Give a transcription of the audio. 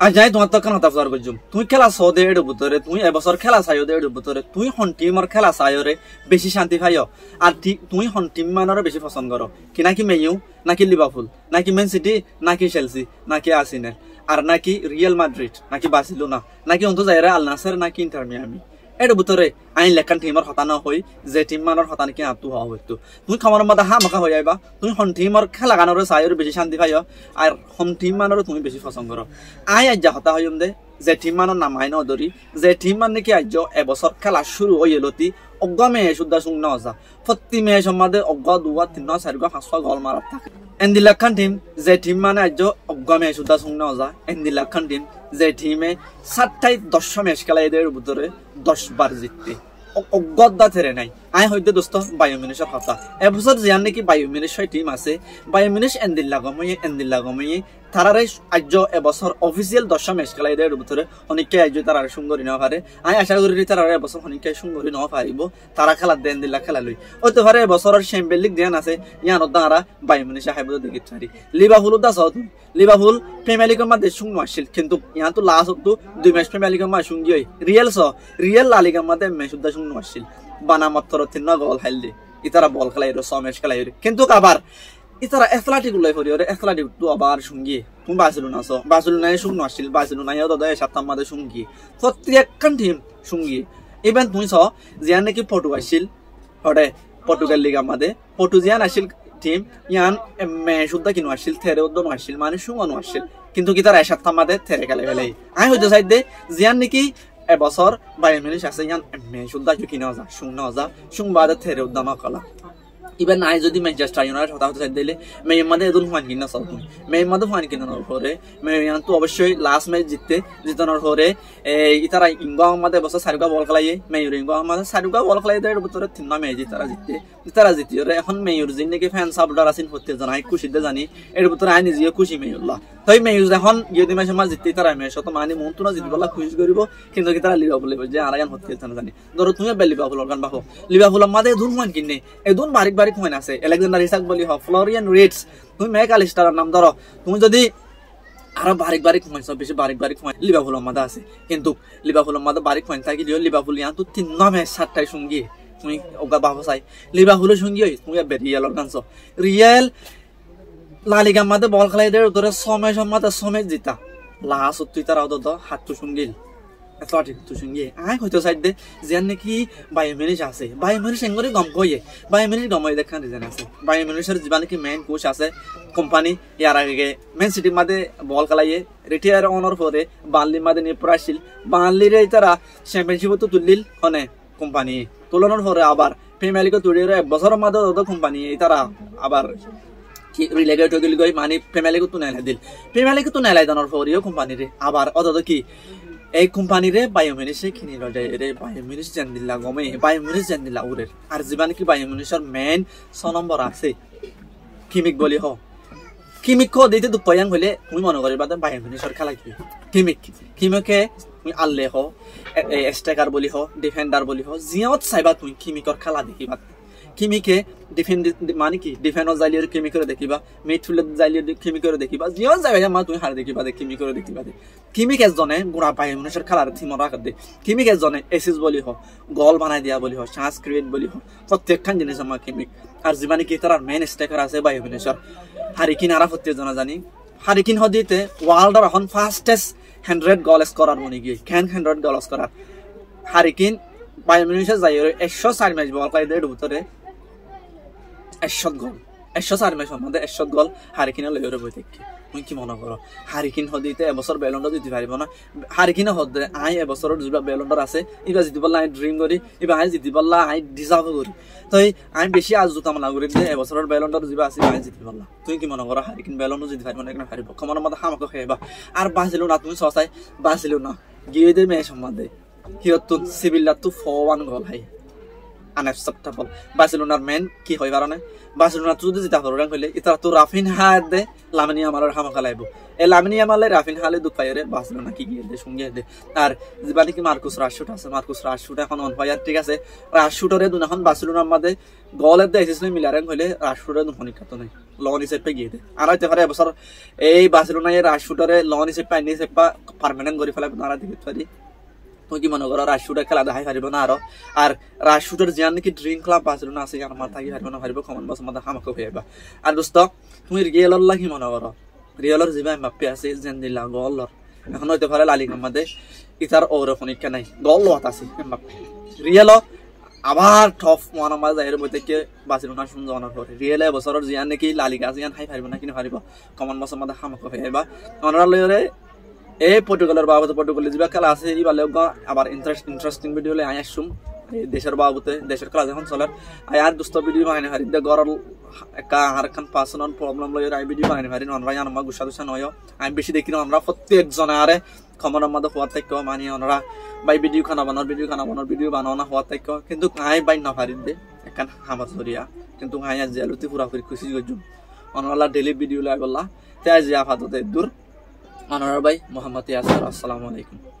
আজ যাই তোমার তো কেন তাফার করছুম তুই খেলা ছ দে এর ভিতরে তুই এবছর খেলা চাইও দে এর ভিতরে তুই হন টিমর খেলা চাইরে বেশি শান্তি পাইও আর তুই হন টিম মানরে বেশি পছন্দ করো কি নাকি মেইউ নাকি লিভারপুল নাকি ম্যান সিটি নাকি চেলসি নাকি আর্সেনাল আর নাকি রিয়াল মাদ্রিদ নাকি বার্সেলোনা নাকি অন্ত যাইরা আল নাসর নাকি ইন্টার মিয়ামি এর ভিতরে আইন লেখান টিমর হতানো হই যে টিম মানর হতান কি আতু হওয়া হইতো তুই খামার মধ্যে হা মাখা হয়ে যাইবা তুই হন টিমর খেলা গানরে চাইরে বেশি শান্তি পাইও আর হন টিম মানরে তুমি বেশি পছন্দ করো আই আজ যা হতা হইম দে যে টিম মানর নামাই নদরি যে টিম মান নাকি আজ এবছর খেলা শুরু হয়ে এলতি অজ্ঞ মেয়ে সুদ্ধা শুং নজা প্রতি মেয়ে সম্বন্ধে অজ্ঞ দুয়া তিন চারিগা পাঁচশো গল মারাত থাকে এন্দিলাখান টিম যে টিম মানে আজ অজ্ঞ মেয়ে সুদ্ধা শুং নজা এন্দিলাখান টিম যে টিমে 7-10 ম্যাচ খেলা এদের ভিতরে 10 বার জিততে অজ্ঞতা থেরে নাই আই হইতে দোস্ত বায়ো মিনিশের কথা এবছর জিয়ান নাকি বায়ো মিনিশ টিম আছে বায়ো মিনিশ এন্দিল্লা গময়ে তারারে আজ এবছর অফিসিয়াল 10 ম্যাচ খেলা এদের ভিতরে অনেকে আজ তারা সুন্দরী নেওয়া পারে আমি আশা করি তারা এবছর অনেকে সুন্দরী নেওয়া পারিব তারা খেলা দেন দিল্লা খেলা লই হইতে পারে এবছরের চ্যাম্পিয়ন লিগ দেন আছে ইয়ান দ্বারা বায়ো মিনিশ হাইব দেখি পারি লিভারপুল দা সত লিভারপুল প্রিমিয়ার লিগের মধ্যে শুং আসছিল কিন্তু ইয়ান তো লাস্ট তো 2 ম্যাচ প্রিমিয়ার লিগের মধ্যে শুং গই রিয়েল লা লিগার মধ্যে ম্যাচ দা শুং আসছিল বানা মাত্র 3 গোল হাইলে ইতারা বল খেলাই র 6 ম্যাচ খেলাই কিন্তু আবার ইতারা অ্যাথলেটিক লই হরি রে অ্যাথলেটিক তো আবার শুঙ্গি তুমি বার্সেলোনায় শুং আসছিল বার্সেলোনায় দাদা সাতটার মধ্যে শুঙ্গি প্রত্যেকখান টিম শুঙ্গি ইভেন তুমি ছ জিয়ান নাকি পর্টু আসছিল হরে পর্তুগাল লিগার মধ্যে পর্তুজিয়ান আসছিল টিম ইয়ান মেশুদ্ধা কিনো আসছিল থেরে উদ্দন আসছিল মানে শুঙ্গনো আসছিল কিন্তু কি তারা সাতটার মধ্যে থেরে খেলে ফেলাই আই হইতে চাই দে জিয়ান নাকি এবছর বায়ো মিনিশ আছে ইয়ান মেশুদ্ধা কিনো যা শুং ন যা শুং বাদে থেরে উদ্দামা কলা ইভেন আই যদি ম্যানচেস্টার ইউনাইটেড হতা হতে চাই দিলে মেয়ের মধ্যে এদুন ফান কিনা চলতো মেয়ের মধ্যে ফান কিনানোর পরে মেয়ান তো অবশ্যই লাস্ট ম্যাচ জিতানোর পরে ইতারা ইংগাং মধ্যে বছর 4 বল খেলাইয়ে মেয়র ইংগাং মধ্যে 4 বল খেলাই দেয় ভিতরে 3 ম্যাচ তারা জিতিয়ে এখন মেয়র যিনি নাকি ফ্যান সাপোর্টার আছেন হতে জানাই খুশিতে জানি এর ভিতরে আই নিজেও খুশি মেয়ুল্লাহ তাই মেয়র এখন যদি ম্যাচ আমার জিততে তারা ম্যাচ তো মানে মন তো না জিতবলা খুশি করিব কিন্তু কি তারা লিভারপুল যে আর এখন হতে জানা জানি ধরো তুমি লিভারপুল গান বাহো লিভারপুলের মধ্যে এদুন ফান কিনে এদুন বারিক হয় আছে আলেকজান্ডার ইসাক বলি হ ফ্লোরিয়ান রিডস তুমি ম্যাকআলিস্টারের নাম ধরো তুমি যদি আরো বারিক হইছ বেশি বারিক হয় লিভারপুলের মধ্যে আছে কিন্তু লিভারপুলের মধ্যে বারিক হয় থাকি লিভারপুল ইয়ান তো 3 ম্যাচ 7টাই সঙ্গী তুমি ওগা বাবা চাই লিভারপুলের সঙ্গী হই তুমি রিয়ালের গানছ রিয়াল লা লিগার মধ্যে বল খেলাই দেয় ধরে 6 ম্যাচ জিতা লাস্ট তুই তারা অত হাত তো সঙ্গীল অ্যাথলেটিক তো সঙ্গে আই হয়তো সাইড দে যেন নাকি বায়ো মিনিশ আছে বায়ো মিনিশ এঙ্গরে গম কইয়ে বায়ো মিনিশ গমই দেখান রিজন আছে বায়ো মিনিশের জীবা নাকি মেইন কোচ আছে কোম্পানি ইয়ার আগে মেন সিটির মধ্যে বল খেলাইয়ে রিটায়ার অনার পরে বার্লির মধ্যে নিয়ে পড়াইছিল বার্লির তারা চ্যাম্পিয়নশিপ তো তুললিল হনে কোম্পানি তুলনার পরে আবার প্রিমিয়ার লিগে তুলিয়ে 1 বছরের মধ্যে ওদের কোম্পানি তারা আবার রিলেগেট হয়ে গেল মানে প্রিমিয়ার লিগে তো নেলাই দিল প্রিমিয়ার লিগে তো নেলাই দানোর পরেও কোম্পানিরে আবার অত কি এই কোম্পানিরে বায়ো মিনিশে কিনে লড়ে রে বায়ো মিনিশ জান দিলা গমে বায়ো মিনিশ জান দিলা উরে আর জীবান কি বায়ো মিনিশের মেইন 6 নম্বর আছে কিমিক বলি হ কিমিক কো দিতে দুপায়াং হইলে তুমি মনে করিবা বায়ো মিনিশের খেলা কি কিমিকে তুমি আল্লে হ স্ট্রাইকার বলি হ ডিফেন্ডার বলি হ জিয়াত চাইবা তুমি কিমিকর খেলা দেখিবা কিমিকে ডিফেন্ড মানে কি ডিফেন্ডার জাইলিয়র কিমিকরে দেখিবা মিডফিল্ডার জাইলিয়র কিমিকরে দেখিবা জিও যাবে মা তুমি হার দেখিবা কিমিকরে দেখিবা কিমিক এজনে গুড়া বায়ো মিনিশের খেলার থিম রাখ দে কিমিক এজনে এসিস বলি হ গোল বানাই দিয়া বলি হ চান্স ক্রিয়েট বলি হ প্রত্যেকখান জিনিস আমার কিমিক আর জীবানি কি তার মেইন স্ট্রাইকার আছে বায়ো মিনিশের হারিকিন আরা হতে জানা জানি হারিকিন হদিতে ওয়ার্ল্ডের এখন ফাস্টেস্ট 100 গোল স্কোরার মনে গিয়ে 100 গোল স্কোরার হারিকিন বায়ো মিনিশের যাই 104 ম্যাচ বল পাই দেড় ভিতরে 100 গোল 104 ম্যাচের মধ্যে 100 গোল হারিকিনে লইরে বই দেখি তুমি কি মনে করো হারিকিন হদিতে এবছর বেলন্ডার দিতে পারিব না হারিকিনে হদে আই এবছরের যেটা বেলন্ডার আছে ইবা জিতি বললা আই ড্রিম করি ইবা আই জিতি বললা আই ডিজার্ভ করি তাই আমি বেশি আজ জুতা মানা করি যে এবছরের বেলন্ডার যেটা আছে আই জিতি বললা তুমি কি মনে করো হারিকিন বেলন্ডার জিতি পারিব না কেন হারিব কমানোর মধ্যে হামাকে খাইবা আর বার্সেলোনা তুমি সসাই বার্সেলোনা গিয়ে দে ম্যাচ সম্বন্ধে হিয়ত সিভিল্লা তো 4-1 গোল হাই আনএক্সেপ্টেবল বার্সেলোনার মেন কি হয় কারণে বার্সেলোনা যদি জিতা হলো হইলে এটা তো রাফিনহা দে লামিনী আমার হামা খেলাইব লামিন ইয়ামালে রাফিন হালে দুঃখ পাইরে বার্সেলোনা কি গিয়ে দে সঙ্গে দে আর যেবানি কি মার্কুস রাশফোর্ড আছে মার্কুস রাশফোর্ড এখন অন ফায়ার ঠিক আছে রাশফোর্ডরে দুনাখন বার্সেলোনার মধ্যে গোলের দে এসেছিল মিলারেন হইলে রাশফোর্ডের দুখনি কাটো নাই লন হিসেবে গিয়ে দে আর হইতে পারে এবছর এই বার্সেলোনা এই রাশফোর্ডরে লন হিসেবে পাইনি হিসেবে পার্মানেন্ট করে ফেলা নারা দিতে পারি তুই কি মনে করো রাশফোর্ডের খেলা দেখাই পারিব না আর রাশফোর্ডের যে নাকি ড্রিম ক্লাব বার্সেলোনা আছে ইয়ার মাথা কি পারিব না পারিব কমন বস মাথা হামাকে হইবা আর দোস্ত তুমি রিয়েলর লাগি মনে করো রিয়েলর জিবা এমবাপ্পে আছে যেন দিলা গোলর এখন হইতে পারে লা লিগার মধ্যে ইতার ওরে খনিকা নাই গোল লত আছে এমবাপ্পে রিয়েল আবার টপ ওয়ান আমার যাইরে বইতে বার্সেলোনা সুন্দর অনার করে রিয়েল এবছরের জিয়ান নাকি লা লিগা জিয়ান হাই পারিব না কিনে পারিব কমন বস মাথা হামাকে হইবা অনার লয়রে এই পর্তুগালের বাবদ পর্তুগালে যা খেলা আছে এই বালে আবার ইন্টারেস্টিং ভিডিও লে আইসুম দেশের বাবদে দেশের খেলা যখন চলে আর দুষ্ট ভিডিও বানাইনি হারি দে গরল একা আর খান পার্সোনাল প্রবলেম লয় আই ভিডিও বানাইনি হারি ননরা জানমা গুসা দুসা নয় আমি বেশি দেখি ননরা প্রত্যেক জনারে খমর মধ্যে হওয়ার থেকে মানি ননরা বাই ভিডিও খানা বানানোর ভিডিও বানানো হওয়ার থেকে কিন্তু আই বাই না পারি দে একান হামার সরিয়া কিন্তু আই আজ জেলুতি পুরাপুরি খুশি গজুম অনলা ডেইলি ভিডিও লাগলা তাই যে আপাতত দূর Honorable Muhammad Yasser, Assalamu alaikum.